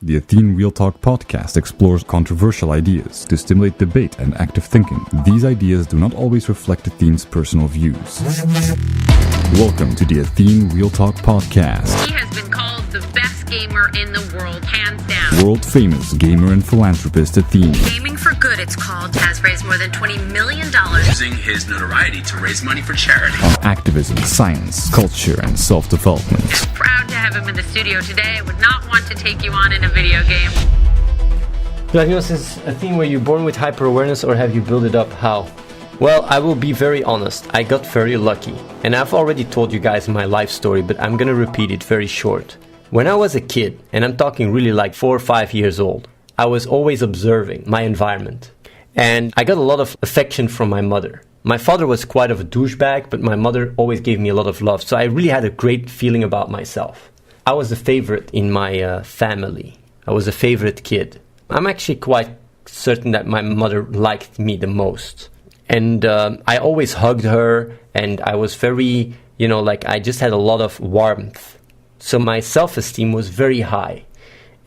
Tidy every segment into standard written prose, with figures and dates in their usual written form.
The Athene Real Talk Podcast explores controversial ideas to stimulate debate and active thinking. These ideas do not always reflect Athene's personal views. Welcome to the Athene Real Talk Podcast. He has been called the best gamer in the world, hands down. World-famous gamer and philanthropist Athene. Gaming for Good, it's called, has raised more than $20 million. Using his notoriety to raise money for charity. On activism, science, culture, and self-development. Proud to have him in the studio today. I would not want to take you on in a video game. Diagnosis is a thing where you're born with hyper-awareness or have you built it up? How? Well, I will be very honest. I got very lucky. And I've already told you guys my life story, but I'm gonna repeat it very short. When I was a kid, and I'm talking really like 4 or 5 years old, I was always observing my environment. And I got a lot of affection from my mother. My father was quite of a douchebag, but my mother always gave me a lot of love. So I really had a great feeling about myself. I was a favorite in my family. I was a favorite kid. I'm actually quite certain that my mother liked me the most. And I always hugged her, and I was very, I just had a lot of warmth. So my self-esteem was very high.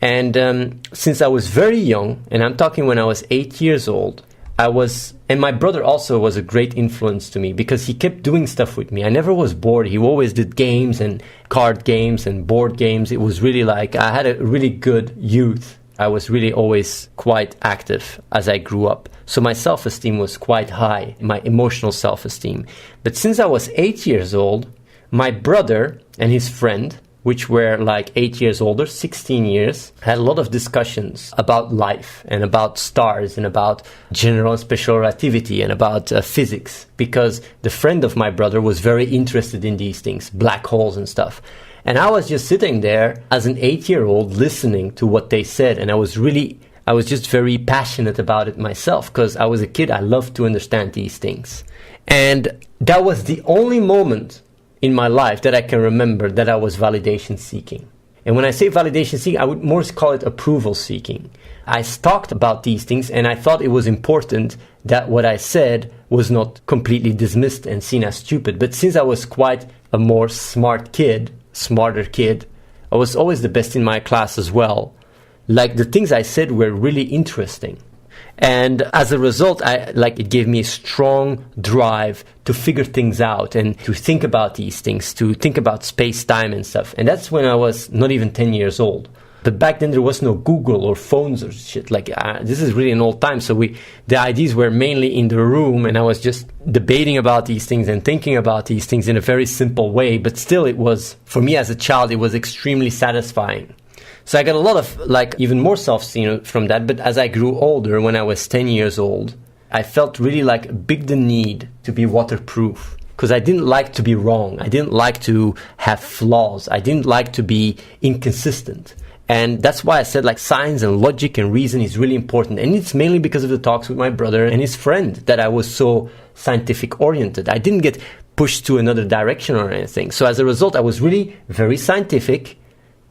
And since I was very young, and I'm talking when I was 8 years old, and my brother also was a great influence to me because he kept doing stuff with me. I never was bored. He always did games and card games and board games. It was really like, I had a really good youth. I was really always quite active as I grew up. So my self-esteem was quite high, my emotional self-esteem. But since I was 8 years old, my brother and his friend, which were like 8 years older, 16 years, had a lot of discussions about life and about stars and about general and special relativity and about physics, because the friend of my brother was very interested in these things, black holes and stuff. And I was just sitting there as an 8-year-old listening to what they said, and I was just very passionate about it myself, because I was a kid, I loved to understand these things. And that was the only moment in my life that I can remember that I was validation seeking. And when I say validation seeking, I would more call it approval seeking. I talked about these things and I thought it was important that what I said was not completely dismissed and seen as stupid. But since I was quite a more smarter kid, I was always the best in my class as well. Like the things I said were really interesting. And as a result, it gave me a strong drive to figure things out and to think about these things, to think about space-time and stuff. And that's when I was not even 10 years old. But back then there was no Google or phones or shit. This is really an old time. So the ideas were mainly in the room, and I was just debating about these things and thinking about these things in a very simple way. But still, it was, for me as a child, it was extremely satisfying. So I got a lot of even more self-esteem from that. But as I grew older, when I was 10 years old, I felt really the need to be waterproof, because I didn't like to be wrong. I didn't like to have flaws. I didn't like to be inconsistent. And that's why I said science and logic and reason is really important. And it's mainly because of the talks with my brother and his friend that I was so scientific oriented. I didn't get pushed to another direction or anything. So as a result, I was really very scientific,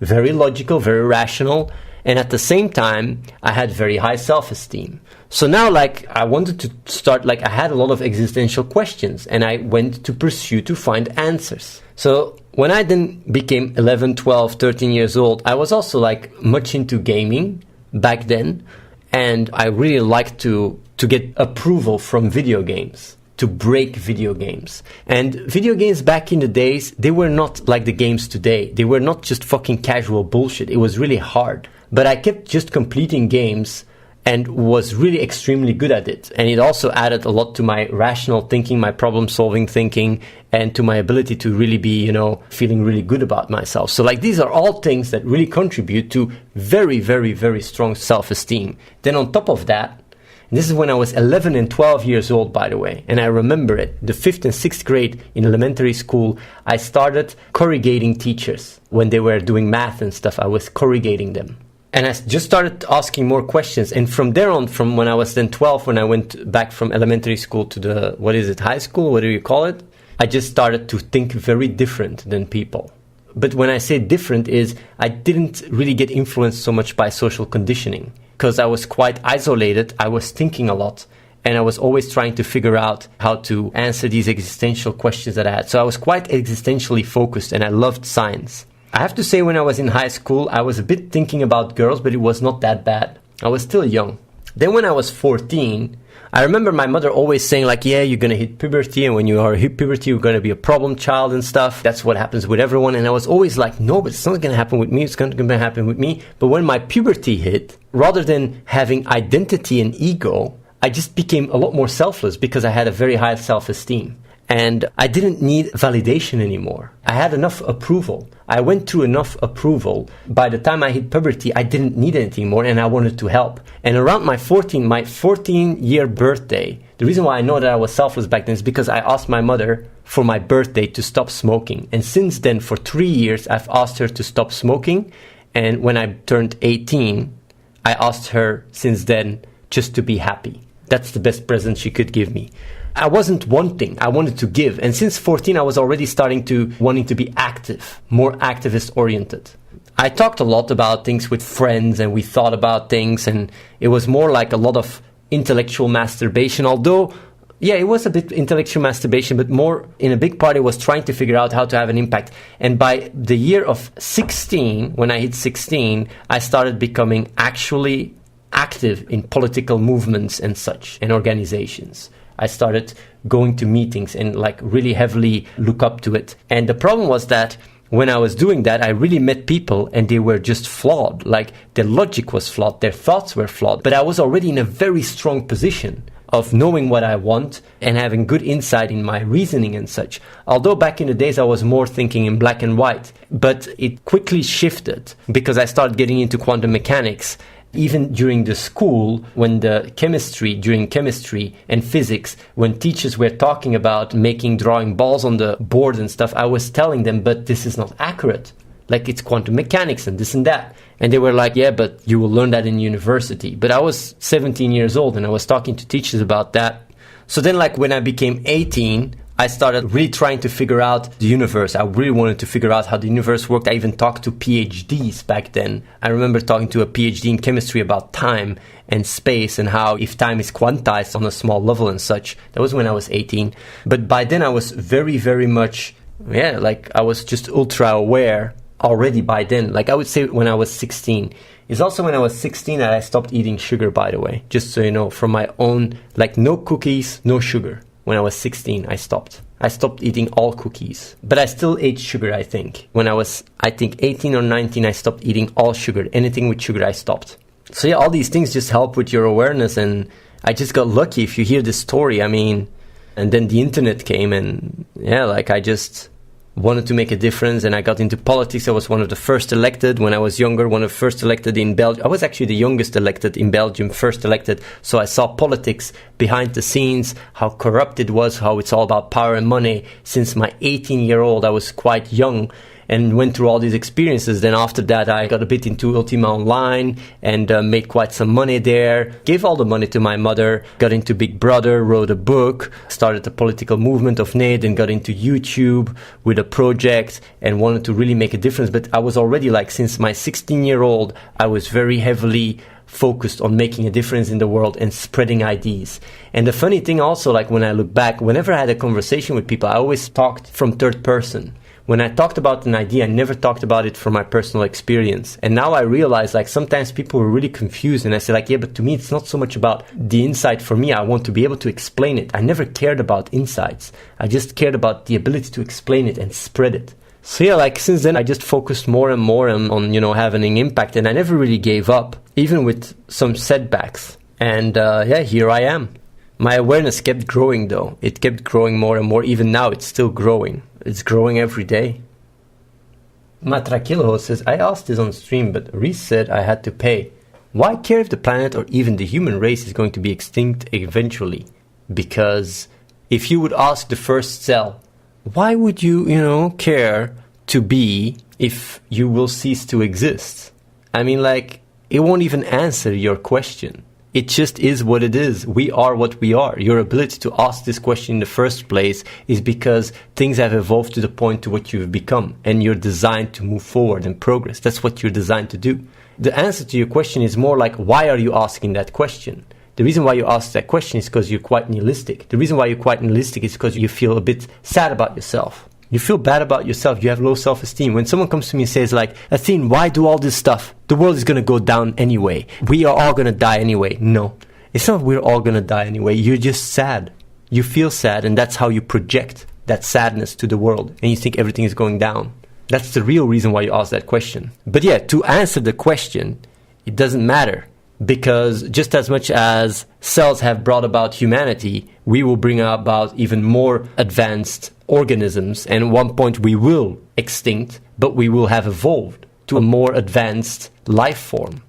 very logical, very rational, and at the same time, I had very high self-esteem. So now, I wanted to start, I had a lot of existential questions, and I went to pursue to find answers. So when I then became 11, 12, 13 years old, I was also, much into gaming back then, and I really liked to get approval from video games, to break video games. And video games back in the days, they were not like the games today. They were not just fucking casual bullshit. It was really hard. But I kept just completing games and was really extremely good at it. And it also added a lot to my rational thinking, my problem-solving thinking, and to my ability to really be, feeling really good about myself. So these are all things that really contribute to very, very, very strong self-esteem. Then on top of that, and this is when I was 11 and 12 years old, by the way. And I remember it. The 5th and 6th grade in elementary school, I started corrigating teachers. When they were doing math and stuff, I was corrigating them. And I just started asking more questions. And from there on, from when I was then 12, when I went back from elementary school to high school? What do you call it? I just started to think very different than people. But when I say different is, I didn't really get influenced so much by social conditioning, because I was quite isolated. I was thinking a lot, and I was always trying to figure out how to answer these existential questions that I had. So I was quite existentially focused, and I loved science. I have to say, when I was in high school, I was a bit thinking about girls, but it was not that bad. I was still young. Then when I was 14, I remember my mother always saying like, yeah, you're going to hit puberty, and when you are hit puberty, you're going to be a problem child and stuff. That's what happens with everyone. And I was always like, no, but it's not going to happen with me. It's going to happen with me. But when my puberty hit, rather than having identity and ego, I just became a lot more selfless because I had a very high self-esteem. And I didn't need validation anymore. I had enough approval. I went through enough approval. By the time I hit puberty, I didn't need anything more, and I wanted to help. And around my 14-year birthday, the reason why I know that I was selfless back then is because I asked my mother for my birthday to stop smoking. And since then, for 3 years, I've asked her to stop smoking. And when I turned 18, I asked her since then just to be happy. That's the best present she could give me. I wasn't wanting, I wanted to give. And since 14, I was already wanting to be active, more activist oriented. I talked a lot about things with friends, and we thought about things, and it was more like a lot of intellectual masturbation. Although, yeah, it was a bit intellectual masturbation, but more in a big part, it was trying to figure out how to have an impact. And by the year of 16, when I hit 16, I started becoming actually active in political movements and such, and organizations. I started going to meetings and like really heavily look up to it. And the problem was that when I was doing that, I really met people and they were just flawed. Like their logic was flawed, their thoughts were flawed. But I was already in a very strong position of knowing what I want and having good insight in my reasoning and such. Although back in the days I was more thinking in black and white, but it quickly shifted because I started getting into quantum mechanics. Even during the school, when during chemistry and physics, when teachers were talking about drawing balls on the board and stuff, I was telling them, but this is not accurate. Like it's quantum mechanics and this and that. And they were like, yeah, but you will learn that in university. But I was 17 years old and I was talking to teachers about that. So then like when I became 18, I started really trying to figure out the universe. I really wanted to figure out how the universe worked. I even talked to PhDs back then. I remember talking to a PhD in chemistry about time and space and how if time is quantized on a small level and such. That was when I was 18. But by then I was very, very much, like I was just ultra aware already by then. Like I would say when I was 16. It's also when I was 16 that I stopped eating sugar, by the way. Just so you know, from my own, like no cookies, no sugar. When I was 16, I stopped. I stopped eating all cookies. But I still ate sugar, I think. When I was, 18 or 19, I stopped eating all sugar. Anything with sugar, I stopped. So yeah, all these things just help with your awareness. And I just got lucky. If you hear this story, and then the internet came. And yeah, like I just wanted to make a difference, and I got into politics. I was one of the first elected when I was younger, one of the first elected in Belgium. I was actually the youngest elected in Belgium, first elected. So I saw politics behind the scenes, how corrupt it was, how it's all about power and money. Since my 18-year-old, I was quite young and went through all these experiences. Then after that, I got a bit into Ultima Online and made quite some money there. Gave all the money to my mother, got into Big Brother, wrote a book, started the political movement of NAID, and got into YouTube with a project and wanted to really make a difference. But I was already like, since my 16-year-old, I was very heavily focused on making a difference in the world and spreading ideas. And the funny thing also, like when I look back, whenever I had a conversation with people, I always talked from third person. When I talked about an idea, I never talked about it from my personal experience. And now I realize, like, sometimes people were really confused. And I said, like, yeah, but to me, it's not so much about the insight for me. I want to be able to explain it. I never cared about insights. I just cared about the ability to explain it and spread it. So yeah, like, since then, I just focused more and more on having an impact. And I never really gave up, even with some setbacks. And here I am. My awareness kept growing, though. It kept growing more and more. Even now, it's still growing. It's growing every day. Matrakilho says, I asked this on stream, but Reese said I had to pay. Why care if the planet or even the human race is going to be extinct eventually? Because if you would ask the first cell, why would you, care to be if you will cease to exist? It won't even answer your question. It just is what it is. We are what we are. Your ability to ask this question in the first place is because things have evolved to the point to what you've become, and you're designed to move forward and progress. That's what you're designed to do. The answer to your question is more like, why are you asking that question? The reason why you ask that question is because you're quite nihilistic. The reason why you're quite nihilistic is because you feel a bit sad about yourself. You feel bad about yourself. You have low self-esteem. When someone comes to me and says like, Athene, why do all this stuff? The world is going to go down anyway. We are all going to die anyway. No, it's not we're all going to die anyway. You're just sad. You feel sad, and that's how you project that sadness to the world. And you think everything is going down. That's the real reason why you ask that question. But yeah, to answer the question, it doesn't matter. Because just as much as cells have brought about humanity, we will bring about even more advanced organisms. And at one point we will extinct, but we will have evolved to a more advanced life form.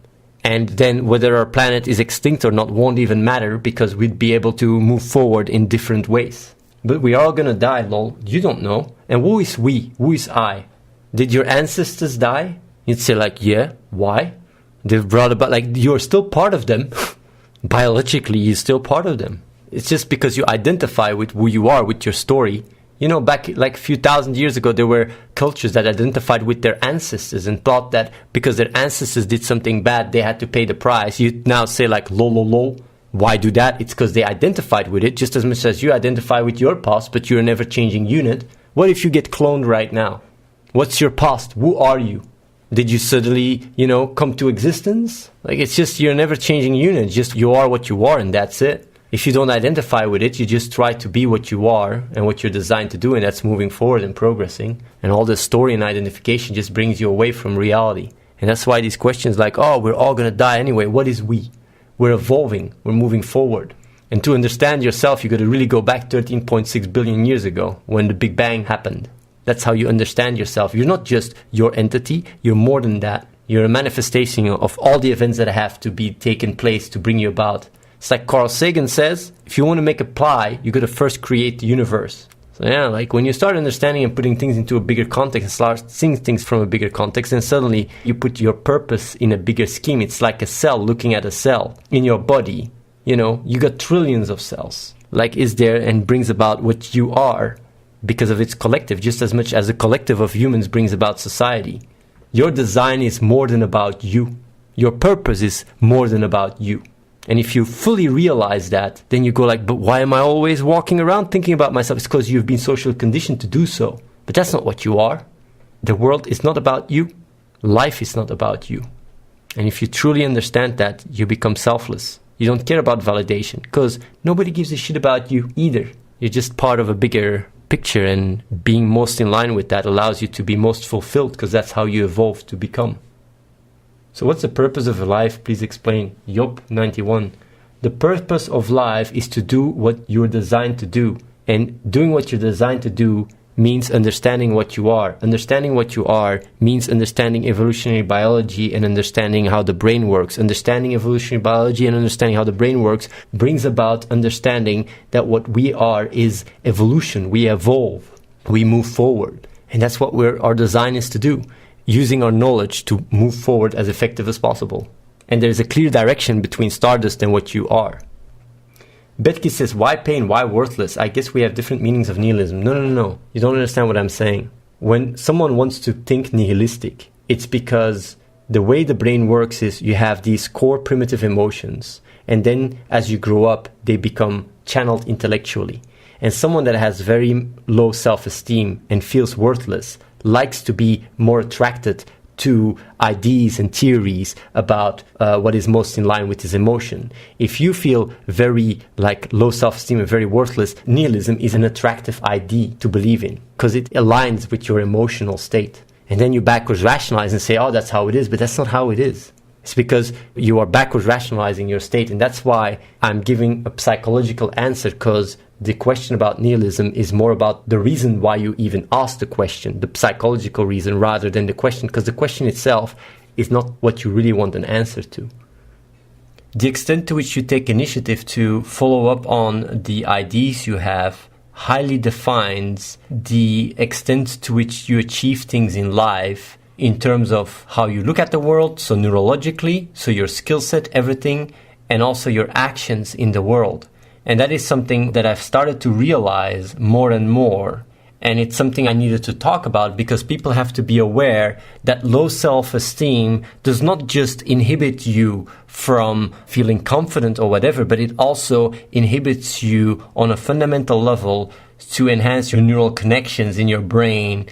And then whether our planet is extinct or not won't even matter, because we'd be able to move forward in different ways. But we are all gonna die, lol. You don't know. And who is we? Who is I? Did your ancestors die? You'd say like, yeah, why? They've brought about, like, you're still part of them. Biologically, you're still part of them. It's just because you identify with who you are, with your story. You know, back like a few thousand years ago, there were cultures that identified with their ancestors and thought that because their ancestors did something bad, they had to pay the price. You now say like, lol. Why do that? It's because they identified with it just as much as you identify with your past, but you're a never-changing unit. What if you get cloned right now? What's your past? Who are you? Did you suddenly, come to existence? Like, it's just you're a never-changing unit. Just you are what you are, and that's it. If you don't identify with it, you just try to be what you are and what you're designed to do, and that's moving forward and progressing. And all this story and identification just brings you away from reality. And that's why these questions like, oh, we're all going to die anyway. What is we? We're evolving. We're moving forward. And to understand yourself, you got to really go back 13.6 billion years ago when the Big Bang happened. That's how you understand yourself. You're not just your entity. You're more than that. You're a manifestation of all the events that have to be taken place to bring you about. It's like Carl Sagan says, if you want to make a pie, you got to first create the universe. So yeah, like when you start understanding and putting things into a bigger context and start seeing things from a bigger context, then suddenly you put your purpose in a bigger scheme. It's like a cell looking at a cell in your body. You got trillions of cells. Like is there and brings about what you are. Because of its collective, just as much as a collective of humans brings about society. Your design is more than about you. Your purpose is more than about you. And if you fully realize that, then you go like, but why am I always walking around thinking about myself? It's because you've been socially conditioned to do so. But that's not what you are. The world is not about you. Life is not about you. And if you truly understand that, you become selfless. You don't care about validation because nobody gives a shit about you either. You're just part of a bigger picture, and being most in line with that allows you to be most fulfilled because that's how you evolve to become. So what's the purpose of life? Please explain. Job 91. The purpose of life is to do what you're designed to do. And doing what you're designed to do means understanding what you are. Understanding what you are means understanding evolutionary biology and understanding how the brain works. Understanding evolutionary biology and understanding how the brain works brings about understanding that what we are is evolution. We evolve. We move forward. And that's what our design is to do. Using our knowledge to move forward as effective as possible. And there's a clear direction between stardust and what you are. Betke says, why pain? Why worthless? I guess we have different meanings of nihilism. No. You don't understand what I'm saying. When someone wants to think nihilistic, it's because the way the brain works is you have these core primitive emotions. And then as you grow up, they become channeled intellectually. And someone that has very low self-esteem and feels worthless likes to be more attracted to ideas and theories about what is most in line with his emotion. If you feel very low self-esteem and very worthless, nihilism is an attractive idea to believe in because it aligns with your emotional state. And then you backwards rationalize and say, oh, that's how it is, but that's not how it is. It's because you are backwards rationalizing your state. And that's why I'm giving a psychological answer, because the question about nihilism is more about the reason why you even ask the question, the psychological reason, rather than the question, because the question itself is not what you really want an answer to. The extent to which you take initiative to follow up on the ideas you have highly defines the extent to which you achieve things in life in terms of how you look at the world, so neurologically, so your skill set, everything, and also your actions in the world. And that is something that I've started to realize more and more. And it's something I needed to talk about because people have to be aware that low self-esteem does not just inhibit you from feeling confident or whatever, but it also inhibits you on a fundamental level to enhance your neural connections in your brain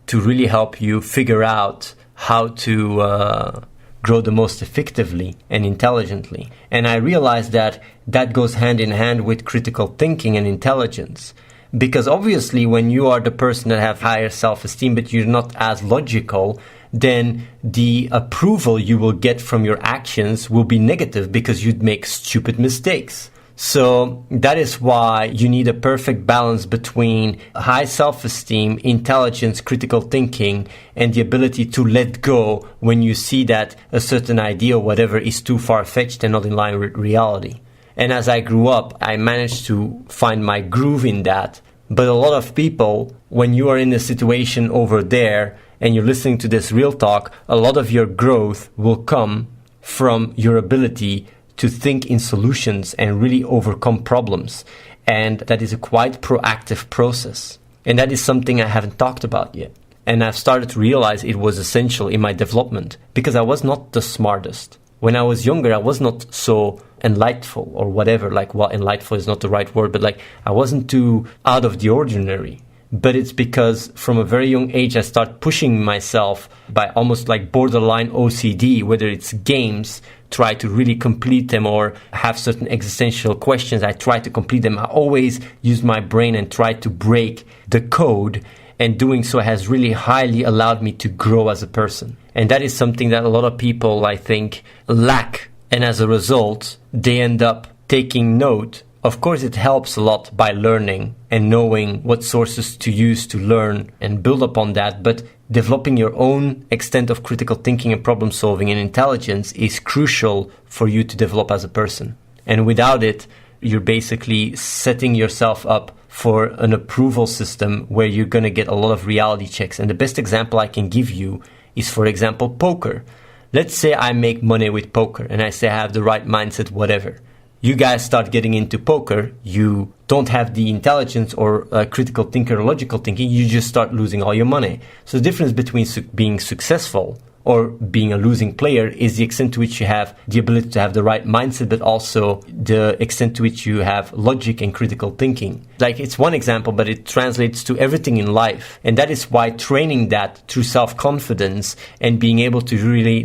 to really help you figure out how to grow the most effectively and intelligently. And I realized that that goes hand in hand with critical thinking and intelligence. Because obviously when you are the person that have higher self-esteem but you're not as logical, then the approval you will get from your actions will be negative because you'd make stupid mistakes. So that is why you need a perfect balance between high self-esteem, intelligence, critical thinking, and the ability to let go when you see that a certain idea or whatever is too far-fetched and not in line with reality. And as I grew up, I managed to find my groove in that. But a lot of people, when you are in a situation over there and you're listening to this real talk, a lot of your growth will come from your ability to think in solutions and really overcome problems. And that is a quite proactive process. And that is something I haven't talked about yet. And I've started to realize it was essential in my development because I was not the smartest. When I was younger, I was not so enlightful or whatever. Like, well, enlightful is not the right word, but like I wasn't too out of the ordinary. But it's because from a very young age, I started pushing myself by almost like borderline OCD, whether it's games, try to really complete them, or have certain existential questions. I try to complete them. I always use my brain and try to break the code. And doing so has really highly allowed me to grow as a person. And that is something that a lot of people, I think, lack. And as a result, they end up taking note. Of course, it helps a lot by learning and knowing what sources to use to learn and build upon that. But developing your own extent of critical thinking and problem solving and intelligence is crucial for you to develop as a person. And without it, you're basically setting yourself up for an approval system where you're going to get a lot of reality checks. And the best example I can give you is, for example, poker. Let's say I make money with poker and I say I have the right mindset, whatever. You guys start getting into poker, you don't have the intelligence or critical thinker or logical thinking, you just start losing all your money. So the difference between being successful or being a losing player is the extent to which you have the ability to have the right mindset, but also the extent to which you have logic and critical thinking. Like, it's one example, but it translates to everything in life. And that is why training that through self-confidence and being able to really,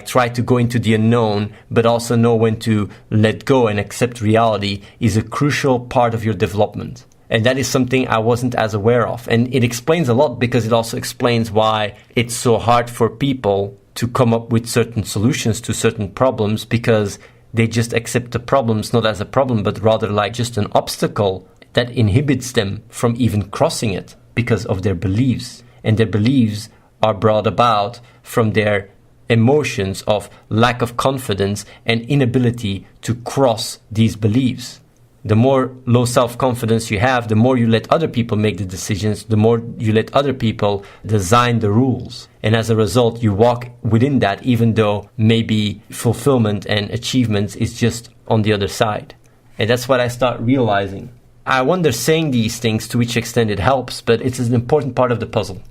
try to go into the unknown, but also know when to let go and accept reality is a crucial part of your development. And that is something I wasn't as aware of. And it explains a lot because it also explains why it's so hard for people to come up with certain solutions to certain problems, because they just accept the problems not as a problem, but rather like just an obstacle that inhibits them from even crossing it because of their beliefs. And their beliefs are brought about from their emotions of lack of confidence and inability to cross these beliefs. The more low self-confidence you have, the more you let other people make the decisions, the more you let other people design the rules. And as a result, you walk within that, even though maybe fulfillment and achievements is just on the other side. And that's what I start realizing. I wonder, saying these things, to which extent it helps, but it's an important part of the puzzle.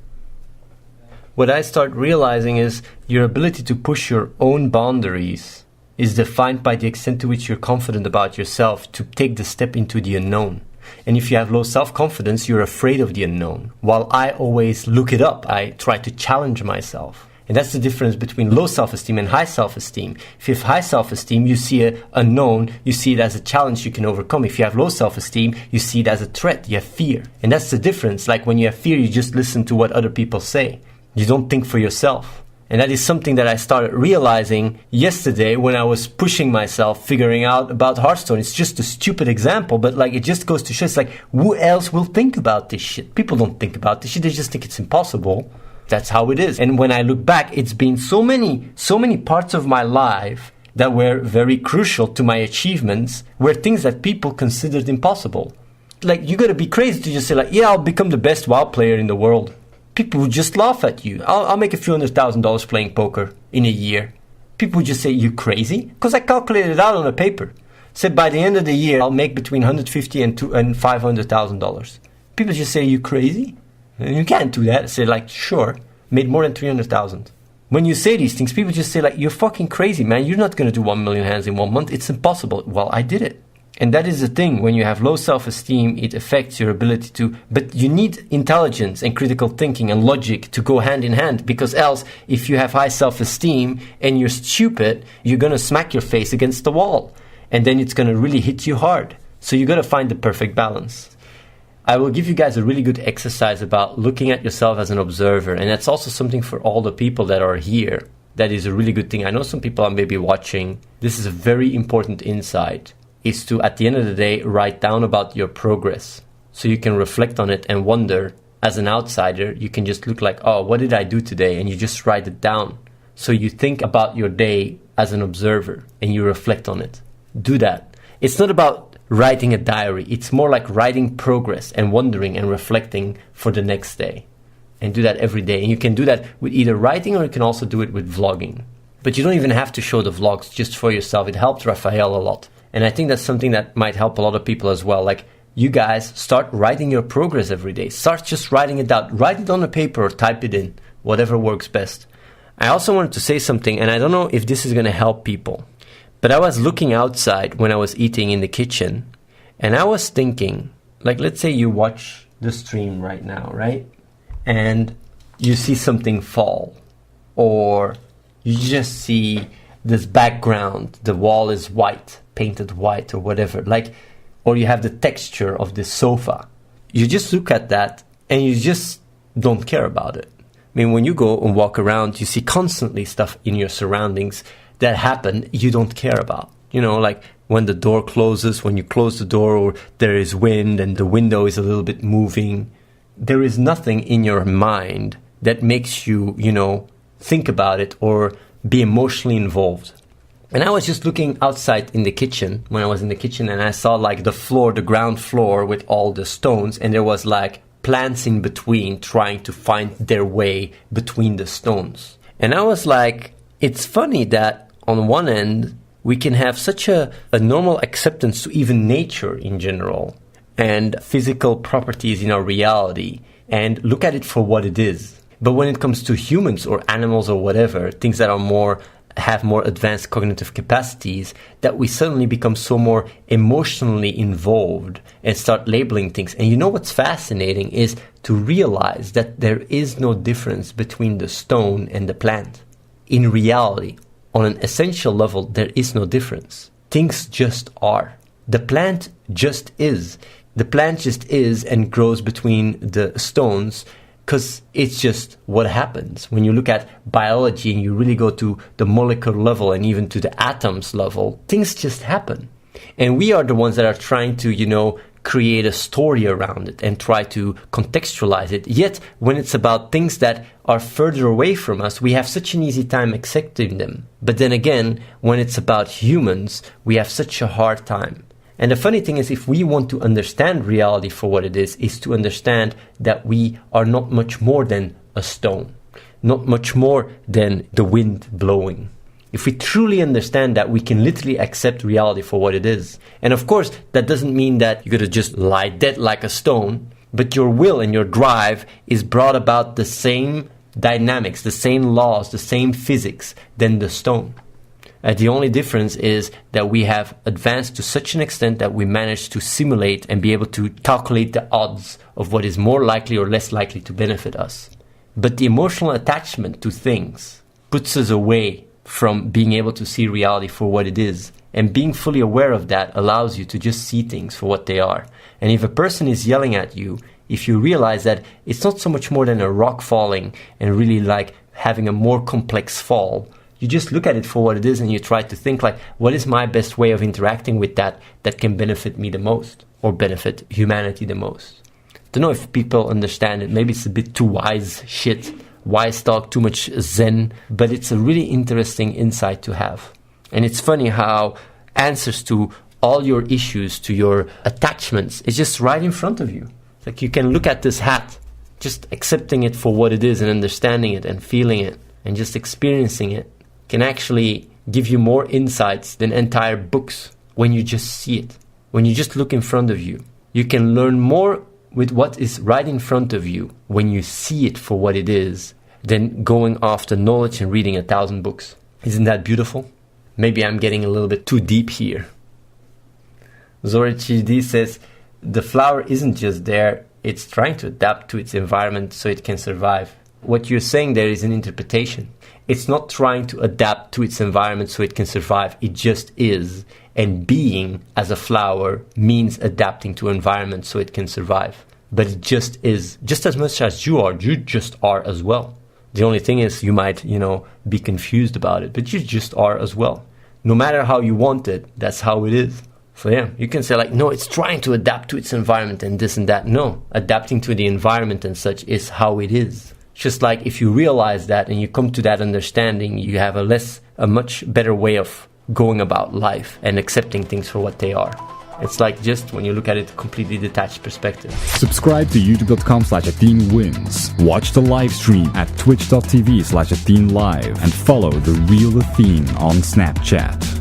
What I start realizing is your ability to push your own boundaries is defined by the extent to which you're confident about yourself to take the step into the unknown. And if you have low self-confidence, you're afraid of the unknown. While I always look it up, I try to challenge myself. And that's the difference between low self-esteem and high self-esteem. If you have high self-esteem, you see an unknown, you see it as a challenge you can overcome. If you have low self-esteem, you see it as a threat, you have fear. And that's the difference. Like, when you have fear, you just listen to what other people say. You don't think for yourself. And that is something that I started realizing yesterday when I was pushing myself, figuring out about Hearthstone. It's just a stupid example, but like, it just goes to show, it's like, who else will think about this shit? People don't think about this shit. They just think it's impossible. That's how it is. And when I look back, it's been so many parts of my life that were very crucial to my achievements, were things that people considered impossible. Like, you gotta be crazy to just say like, yeah, I'll become the best WoW player in the world. People would just laugh at you. I'll make a few $100,000 playing poker in a year. People would just say, you crazy? Because I calculated it out on a paper. Said by the end of the year, I'll make between $150,000 and $500,000. People just say, you crazy? And you can't do that. Say like, sure, made more than $300,000. When you say these things, people just say like, you're fucking crazy, man. You're not going to do 1 million hands in 1 month. It's impossible. Well, I did it. And that is the thing. When you have low self-esteem, it affects your ability to... But you need intelligence and critical thinking and logic to go hand in hand, because else, if you have high self-esteem and you're stupid, you're going to smack your face against the wall. And then it's going to really hit you hard. So you got to find the perfect balance. I will give you guys a really good exercise about looking at yourself as an observer. And that's also something for all the people that are here. That is a really good thing. I know some people are maybe watching. This is a very important insight. Is to, at the end of the day, write down about your progress. So you can reflect on it and wonder, as an outsider, you can just look like, oh, what did I do today? And you just write it down. So you think about your day as an observer and you reflect on it. Do that. It's not about writing a diary. It's more like writing progress and wondering and reflecting for the next day. And do that every day. And you can do that with either writing, or you can also do it with vlogging. But you don't even have to show the vlogs just for yourself. It helped Raphael a lot. And I think that's something that might help a lot of people as well. Like, you guys, start writing your progress every day. Start just writing it out. Write it on a paper or type it in, whatever works best. I also wanted to say something, and I don't know if this is going to help people, but I was looking outside when I was eating in the kitchen, and I was thinking, like, let's say you watch the stream right now, right? And you see something fall, or you just see this background, the wall is white, painted white or whatever, like, or you have the texture of the sofa. You just look at that and you just don't care about it. I mean, when you go and walk around, you see constantly stuff in your surroundings that happen you don't care about. You know, like when the door closes, when you close the door, or there is wind and the window is a little bit moving. There is nothing in your mind that makes you, you know, think about it or be emotionally involved. And I was just looking outside in the kitchen, when I was in the kitchen, and I saw like the floor, the ground floor with all the stones, and there was like plants in between trying to find their way between the stones. And I was like, it's funny that on one end, we can have such a normal acceptance to even nature in general and physical properties in our reality and look at it for what it is. But when it comes to humans or animals or whatever, things that are have more advanced cognitive capacities, that we suddenly become so more emotionally involved and start labeling things. And you know what's fascinating is to realize that there is no difference between the stone and the plant. In reality, on an essential level, there is no difference. Things just are. The plant just is. The plant just is and grows between the stones, because it's just what happens. When you look at biology and you really go to the molecular level and even to the atoms level, things just happen. And we are the ones that are trying to, you know, create a story around it and try to contextualize it. Yet, when it's about things that are further away from us, we have such an easy time accepting them. But then again, when it's about humans, we have such a hard time. And the funny thing is, if we want to understand reality for what it is to understand that we are not much more than a stone, not much more than the wind blowing. If we truly understand that, we can literally accept reality for what it is. And of course, that doesn't mean that you're going to just lie dead like a stone, but your will and your drive is brought about the same dynamics, the same laws, the same physics than the stone. The only difference is that we have advanced to such an extent that we manage to simulate and be able to calculate the odds of what is more likely or less likely to benefit us. But the emotional attachment to things puts us away from being able to see reality for what it is. And being fully aware of that allows you to just see things for what they are. And if a person is yelling at you, if you realize that it's not so much more than a rock falling and really like having a more complex fall, you just look at it for what it is and you try to think like, what is my best way of interacting with that can benefit me the most or benefit humanity the most? Don't know if people understand it. Maybe it's a bit too wise talk, too much zen, but it's a really interesting insight to have. And it's funny how answers to all your issues, to your attachments, is just right in front of you. It's like you can look at this hat, just accepting it for what it is and understanding it and feeling it and just experiencing it can actually give you more insights than entire books when you just see it. When you just look in front of you, you can learn more with what is right in front of you when you see it for what it is than going after knowledge and reading 1,000 books. Isn't that beautiful? Maybe I'm getting a little bit too deep here. ZoraHD says, the flower isn't just there, it's trying to adapt to its environment so it can survive. What you're saying there is an interpretation. It's not trying to adapt to its environment so it can survive. It just is. And being as a flower means adapting to environment so it can survive. But it just is. Just as much as you are, you just are as well. The only thing is you might, be confused about it, but you just are as well. No matter how you want it, that's how it is. So yeah, you can say no, it's trying to adapt to its environment and this and that. No, adapting to the environment and such is how it is. Just like if you realize that and you come to that understanding, you have a much better way of going about life and accepting things for what they are. It's like just when you look at it, completely detached perspective. Subscribe to youtube.com/AtheneWins. Watch the live stream at twitch.tv/AtheneLive and follow the real Athene on Snapchat.